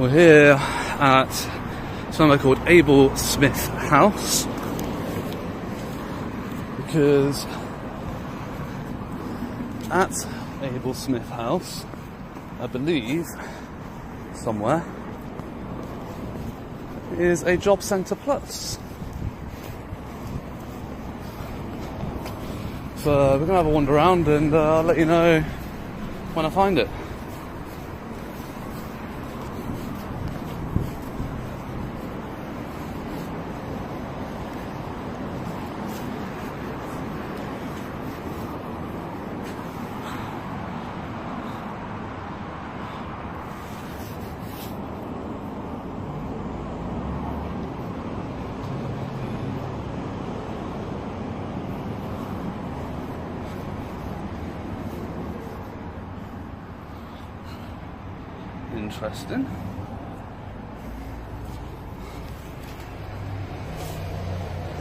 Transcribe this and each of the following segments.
We're here at somewhere called Abel Smith House because at Abel Smith House, I believe, somewhere, is a Job Centre Plus. So we're going to have a wander around and I'll let you know when I find it. Interesting.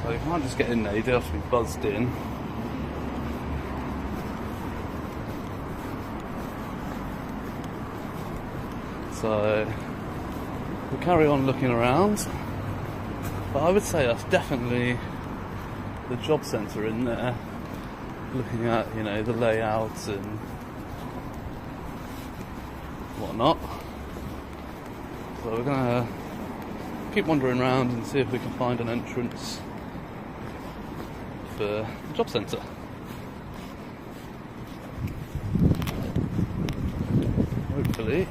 So you can't just get in there, you do have to be buzzed in. So we'll carry on looking around. But I would say that's definitely the job centre in there. Looking at, you know, the layouts and whatnot. So we're gonna keep wandering around and see if we can find an entrance for the job centre. Hopefully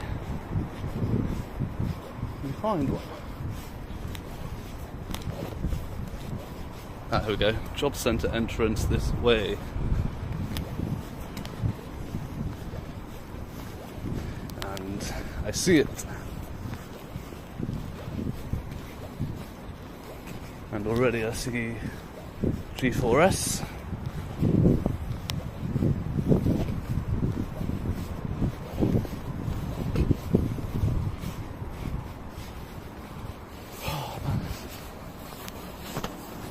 we find one. Ah, here we go. Job centre entrance this way. And I see it. And already I see G4S.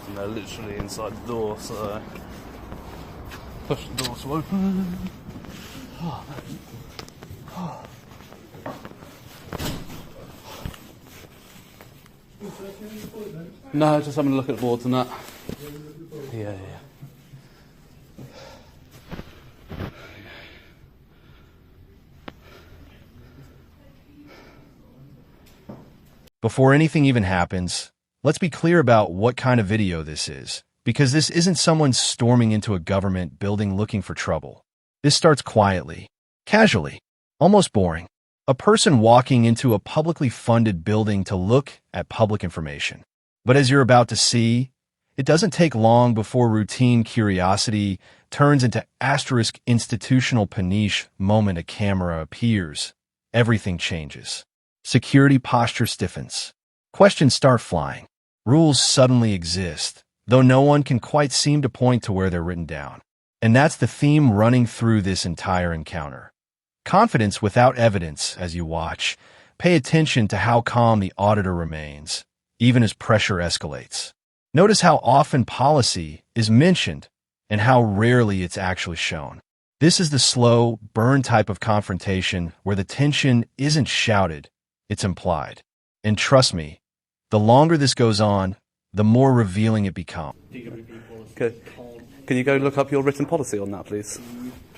And they're literally inside the door, so push the door to open. No, just having a look at the boards and that. Yeah. Before anything even happens, let's be clear about what kind of video this is, because this isn't someone storming into a government building looking for trouble. This starts quietly, casually, almost boring. A person walking into a publicly funded building to look at public information. But as you're about to see, it doesn't take long before routine curiosity turns into asterisk institutional panache moment a camera appears. Everything changes. Security posture stiffens. Questions start flying. Rules suddenly exist, though no one can quite seem to point to where they're written down. And that's the theme running through this entire encounter. Confidence without evidence as you watch. Pay attention to how calm the auditor remains, even as pressure escalates. Notice how often policy is mentioned and how rarely it's actually shown. This is the slow, burn type of confrontation where the tension isn't shouted, it's implied. And trust me, the longer this goes on, the more revealing it becomes. Okay. Can you go look up your written policy on that, please?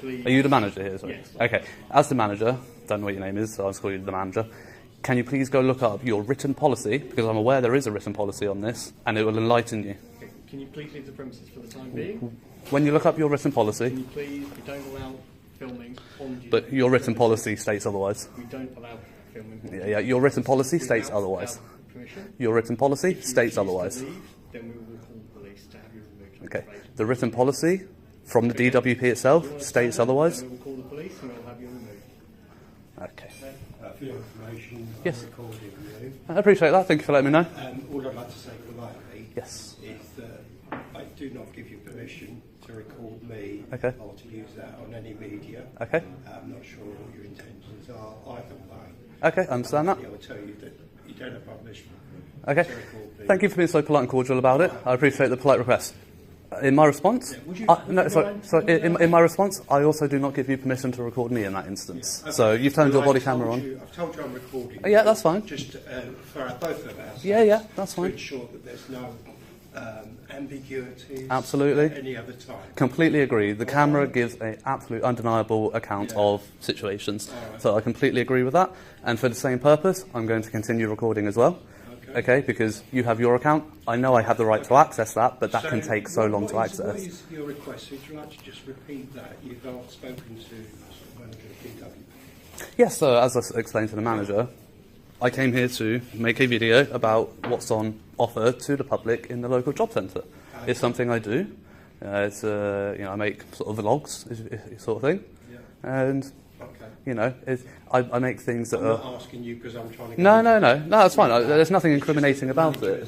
Are you the manager here? Sorry. Yes. Okay. As the manager, don't know what your name is, so I'll just call you the manager. Can you please go look up your written policy, because I'm aware there is a written policy on this, and it will enlighten you. Okay. Can you please leave the premises for the time being? When you look up your written policy... Can you please, we don't allow filming on duty. But your written policy states otherwise. We don't allow filming. Yeah, your written policy states otherwise. Permission. Your written policy If you states choose to otherwise. leave, then we will call the police to have you removed. Okay. The written policy from the DWP itself states otherwise. Then we will call the police and we'll have you removed. Okay. For your information, Yes. I'm recording you. I appreciate that. Thank you for letting me know. All I'd like to say politely Yes. is that I do not give you permission to record me Okay. or to use that on any media. Okay. I'm not sure what your intentions are either way. Okay, I understand that. I will tell you that you don't have my permission Okay. to record me. Thank you for being so polite and cordial about it. I appreciate the polite request. In my response, would you- no, in my response, I also do not give you permission to record me in that instance. Okay. So you've turned your Well, body camera on. I've told you I'm recording. Yeah, that's fine. Just for both of us. Yeah, that's to fine. ensure that there's no ambiguities. Absolutely. At any other time. Completely agree. The camera gives an absolute undeniable account of situations. So I completely agree with that. And for the same purpose, I'm going to continue recording as well. Okay, because you have your account. I know I have the right to access that, but that can take so long to access. What is your request? Would you like to just repeat that? You've not spoken to manager of DW. Yes, so as I explained to the manager, I came here to make a video about what's on offer to the public in the local job centre. It's something I do. It's I make sort of vlogs, sort of thing, and I make things that I'm are. not asking you because I'm trying to. No, that's fine. There's nothing incriminating about it.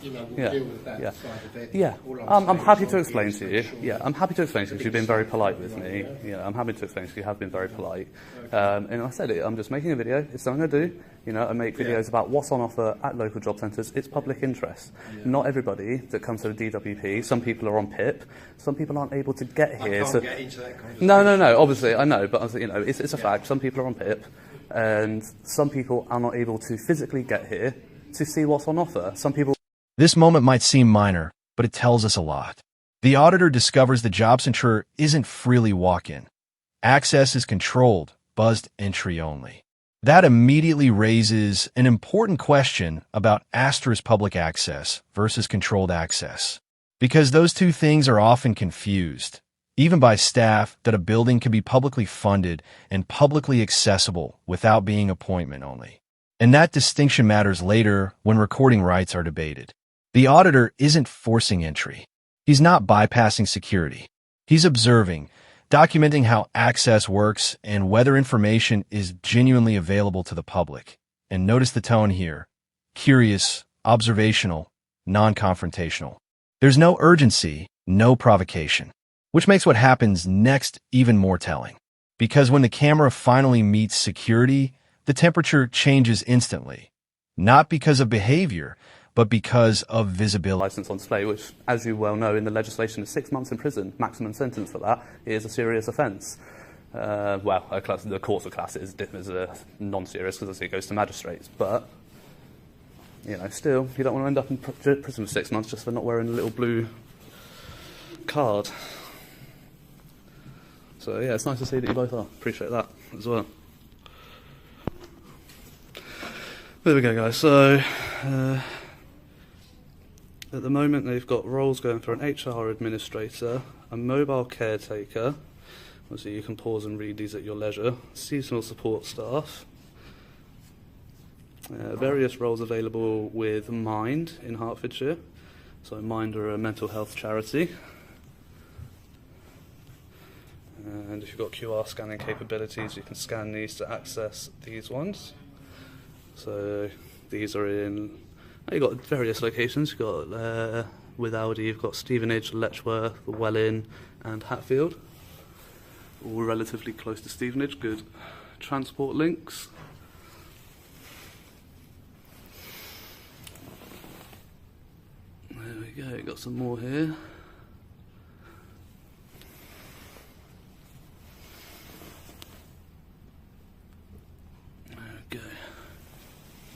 We'll Yeah. deal with that Yeah. side of it. Yeah, All I'm saying happy is to I'll explain be to you. sure. Yeah, I'm happy to explain to you because you've been very polite with me. Yeah, I'm happy to explain to you. You have been very polite. And I said it. I'm just making a video. It's something I do. I make videos about what's on offer at local job centres. It's public interest. Not everybody that comes to the DWP. Some people are on PIP. Some people aren't able to get here. I can't get into that conversation. No. Obviously, I know, but it's a fact. Some people are on PIP, and some people are not able to physically get here to see what's on offer. Some people. This moment might seem minor, but it tells us a lot. The auditor discovers the job center isn't freely walk-in. Access is controlled, buzzed entry only. That immediately raises an important question about asterisk public access versus controlled access, because those two things are often confused, even by staff, that a building can be publicly funded and publicly accessible without being appointment only. And that distinction matters later when recording rights are debated. The auditor isn't forcing entry. He's not bypassing security. He's observing, documenting how access works and whether information is genuinely available to the public. And notice the tone here. Curious, observational, non-confrontational. There's no urgency, no provocation, which makes what happens next even more telling. Because when the camera finally meets security, the temperature changes instantly. Not because of behavior, but because of visibility. License on display, which, as you well know, in the legislation is 6 months in prison. Maximum sentence for that is a serious offence. The courts of class is a non-serious because it goes to magistrates. But, still, you don't want to end up in prison for 6 months just for not wearing a little blue card. So, yeah, it's nice to see that you both are. Appreciate that as well. There we go, guys. So, at the moment, they've got roles going for an HR administrator, a mobile caretaker, obviously you can pause and read these at your leisure, seasonal support staff, various roles available with Mind in Hertfordshire, so Mind are a mental health charity, and if you've got QR scanning capabilities, you can scan these to access these ones. So these are in. You've got various locations. You've got, with Audi, you've got Stevenage, Letchworth, Welwyn and Hatfield. All relatively close to Stevenage, good transport links. There we go, got some more here. There we go.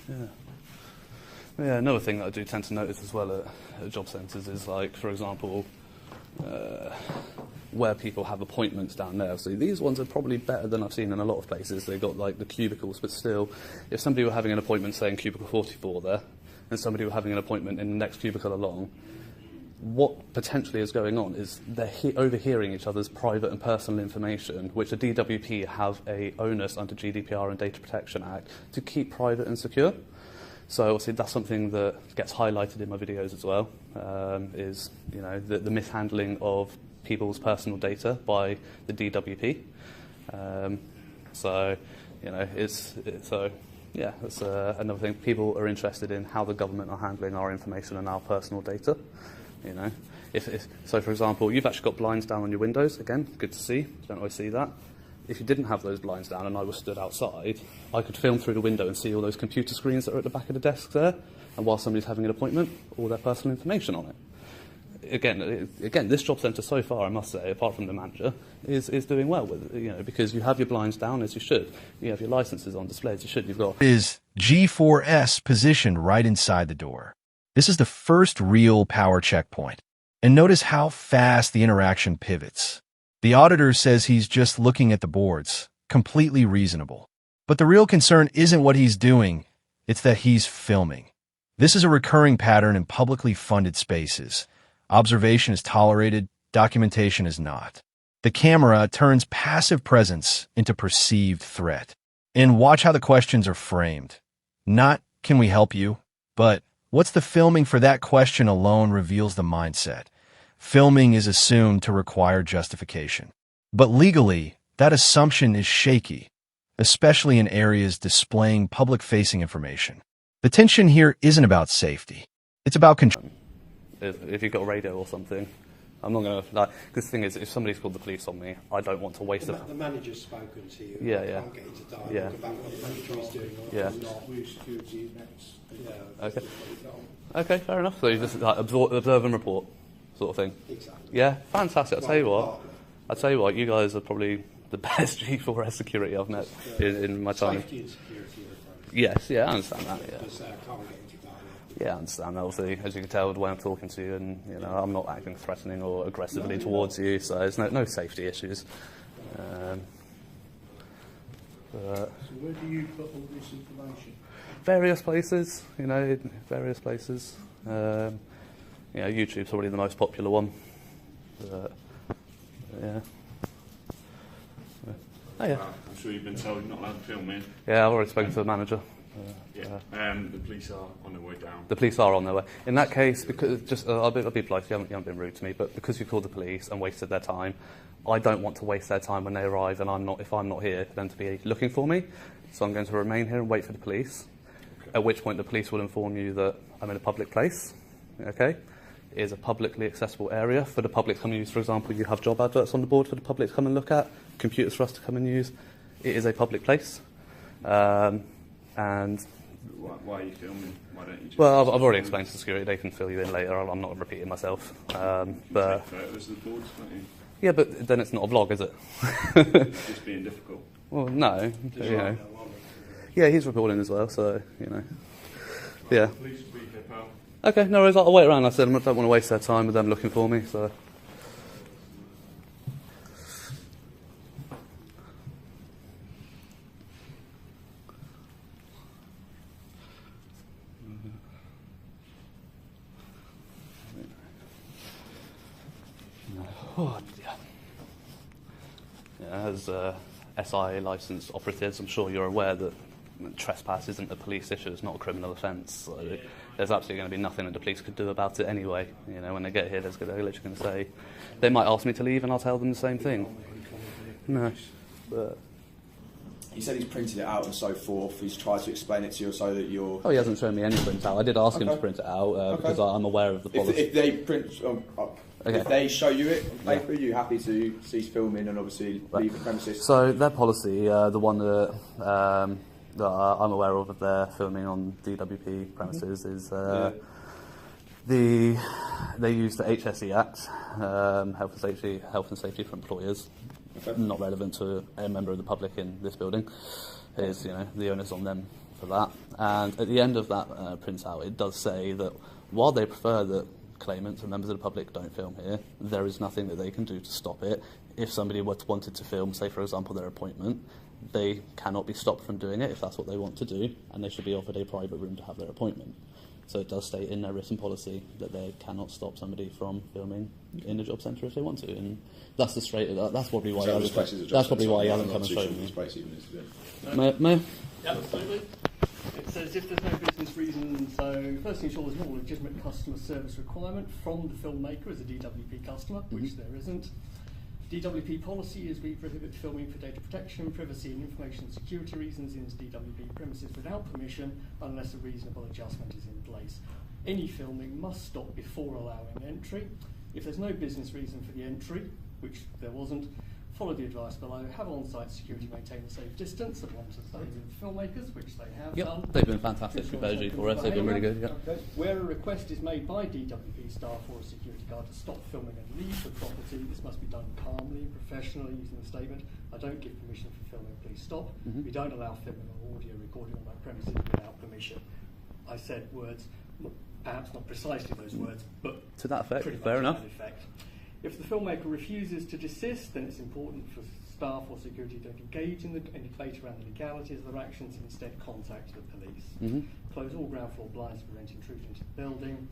Yeah. Yeah, another thing that I do tend to notice as well at job centres is, like, for example, where people have appointments down there. So these ones are probably better than I've seen in a lot of places. They've got, like, the cubicles, but still, if somebody were having an appointment, say, in cubicle 44 there, and somebody were having an appointment in the next cubicle along, what potentially is going on is they're overhearing each other's private and personal information, which the DWP have a onus under GDPR and Data Protection Act to keep private and secure. So obviously that's something that gets highlighted in my videos as well, is the mishandling of people's personal data by the DWP. That's another thing. People are interested in how the government are handling our information and our personal data. So for example, you've actually got blinds down on your windows. Again, good to see. Don't always see that. If you didn't have those blinds down and I was stood outside, I could film through the window and see all those computer screens that are at the back of the desk there, and while somebody's having an appointment, all their personal information on it. again, this job centre so far, I must say, apart from the manager, is doing well with it, because you have your blinds down as you should. You have your licences on display as you should. You've got is G4S positioned right inside the door. This is the first real power checkpoint. And notice how fast the interaction pivots. The auditor says he's just looking at the boards, completely reasonable. But the real concern isn't what he's doing, it's that he's filming. This is a recurring pattern in publicly funded spaces. Observation is tolerated, documentation is not. The camera turns passive presence into perceived threat. And watch how the questions are framed. Not, can we help you? But, what's the filming for that question alone reveals the mindset. Filming is assumed to require justification. But legally, that assumption is shaky, especially in areas displaying public-facing information. The tension here isn't about safety. It's about control. if you've got a radio or something. I'm not going to, like, because the thing is, if somebody's called the police on me, I don't want to waste it. The manager's spoken to you. Yeah, I yeah. can't get into dialogue Yeah. about what the manager is doing or Yeah. not. With security next. Yeah. Okay. Okay, fair enough. So you just like observe and report, sort of thing. Exactly. Yeah, fantastic. I'll tell you what, you guys are probably the best G4S security I've met in my time. Safety and security are both. Yes, yeah, I understand that. Yeah. Because I can't get into dialogue. Yeah, I understand. Obviously, as you can tell, the way I'm talking to you, and I'm not acting threatening or aggressively towards you, so there's no safety issues. So where do you put all this information? Various places, various places. YouTube's probably the most popular one. Yeah. Oh yeah. I'm sure you've been told you're not allowed to film here. Yeah, I've already spoken to the manager. The police are on their way down. The police are on their way. In that case, because I'll be polite, you haven't been rude to me, but because you called the police and wasted their time, I don't want to waste their time when they arrive, and if I'm not here, for them to be looking for me. So I'm going to remain here and wait for the police. Okay. At which point the police will inform you that I'm in a public place. Okay, it is a publicly accessible area for the public to come and use. For example, you have job adverts on the board for the public to come and look at, computers for us to come and use. It is a public place, and. Why are you filming? Why don't you just... Well, I've already explained to security. They can fill you in later. I'm not repeating myself. But take photos of the boards, don't you? Yeah, but then it's not a vlog, is it? It's just being difficult. Well, no. Yeah, he's recording as well, so Yeah. Police will be here, pal. Okay, no worries. I'll wait around. I said I don't want to waste their time with them looking for me. So. Oh, yeah. As SI licensed operatives, I'm sure you're aware that trespass isn't a police issue, it's not a criminal offence. So there's absolutely going to be nothing that the police could do about it anyway. When they get here, they're literally going to say, they might ask me to leave and I'll tell them the same thing. No, but... He said he's printed it out and so forth. He's tried to explain it to you so that you're... Oh, he hasn't shown me any print out. I did ask him to print it out because I'm aware of the policy. If they print... If they show you it on paper, you're happy to cease filming and obviously leave the premises? So their policy, the one that I'm aware of their filming on DWP premises is they use the HSE Act, Health and Safety for Employers. Okay. Not relevant to a member of the public in this building. Is the onus on them for that. And at the end of that printout, it does say that while they prefer that claimants and members of the public don't film here, there is nothing that they can do to stop it. If somebody wanted to film, say for example their appointment, they cannot be stopped from doing it if that's what they want to do, and they should be offered a private room to have their appointment. So it does state in their written policy that they cannot stop somebody from filming in the job centre if they want to, and that's that's probably why he hasn't come and shown me. May? Yeah, absolutely. It says if there's no business reason, so first ensure there's no legitimate customer service requirement from the filmmaker as a DWP customer, which there isn't. DWP policy is we prohibit filming for data protection, privacy and information security reasons in DWP premises without permission unless a reasonable adjustment is in place. Any filming must stop before allowing entry. If there's no business reason for the entry, which there wasn't, Follow the advice below. Have on-site security maintain a safe distance of 1 to those of the filmmakers, which they have done. They've been fantastic for us. They've been really good. Okay. Where a request is made by DWP staff or a security guard to stop filming and leave the property, this must be done calmly, professionally, using the statement, I don't give permission for filming, please stop. We don't allow filming or audio recording on that premises without permission. I said words, perhaps not precisely those words, but To that effect, pretty much fair to enough. that effect. If the filmmaker refuses to desist, then it's important for staff or security to engage in any debate around the legalities of their actions and instead contact the police. Close all ground floor blinds to prevent intrusion into the building.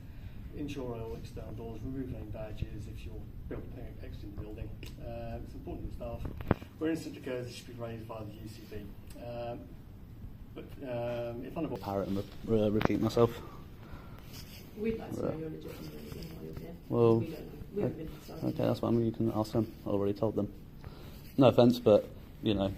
Ensure all external doors. Remove name badges if you're exiting the building. It's important to staff. Where incident occurs, it should be raised via the UCB. If unable... Parrot and repeat myself. We'd like to know your legitimate reason why you're here. Well, We don't know. We haven't been decided. Okay, that's fine. You can ask them. I already told them. No offence, but, you know,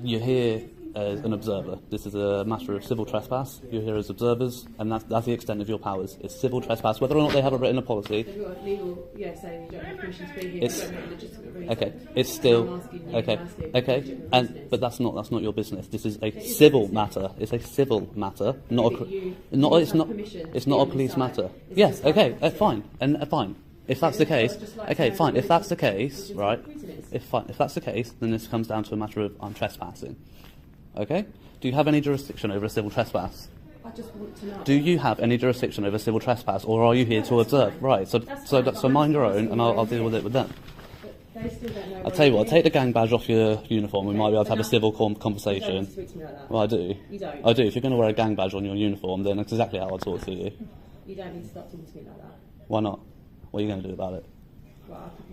you're here as an observer. This is a matter of civil trespass. You're here as observers, and that's the extent of your powers. It's civil trespass, whether or not they have a written policy. They've got legal, saying you don't have permission to be here. It's- You don't have a legitimate reason. Okay, it's still I'm asking you okay. to ask it Okay, legitimate and business. but that's not your business. This is a It is civil business. matter. It's a civil matter, not But you it's have not permission it's to not be a on police this matter. site. It's Yes, just okay, like- fine, and fine. If that's the Okay, case, I'd just like to okay, know fine. what If that's the legitimate case, right? reason is. If that's the case, then this comes down to a matter of I'm trespassing. Okay? Do you have any jurisdiction over a civil trespass? I just want to know. Do you have any jurisdiction over civil trespass, or are you here to that's observe? fine. Right. So That's so fine, so but mind your I'm own, and I'll asking deal with it with them. But they still don't know. I'll why tell you you're what. here. Take the gang badge off your uniform. We Okay, might be able to but have a now- civil You don't conversation. speak to me like that. Well, I do. You don't. I do. If you're going to wear a gang badge on your uniform, then that's exactly how I talk to you. You don't need to start talking to me like that. Why not? What are you going to do about it?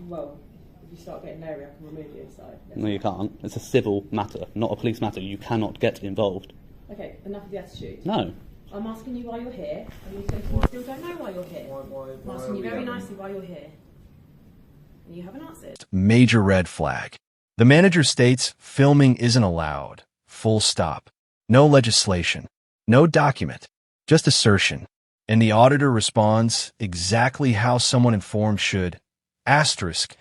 Well, if you start getting leery, I can remove you. So. No, you can't. It's a civil matter, not a police matter. You cannot get involved. Okay, enough of the attitude. No. I'm asking you why you're here, and you still don't know why you're here. I'm asking you very nicely why you're here, and you haven't answered. Major red flag. The manager states filming isn't allowed. Full stop. No legislation. No document. Just assertion. And the auditor responds exactly how someone informed should. Asterisk.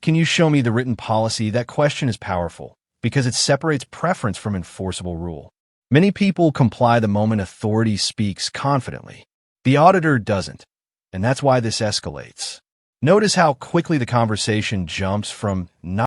Can you show me the written policy? That question is powerful because it separates preference from enforceable rule. Many people comply the moment authority speaks confidently. The auditor doesn't, and that's why this escalates. Notice how quickly the conversation jumps from not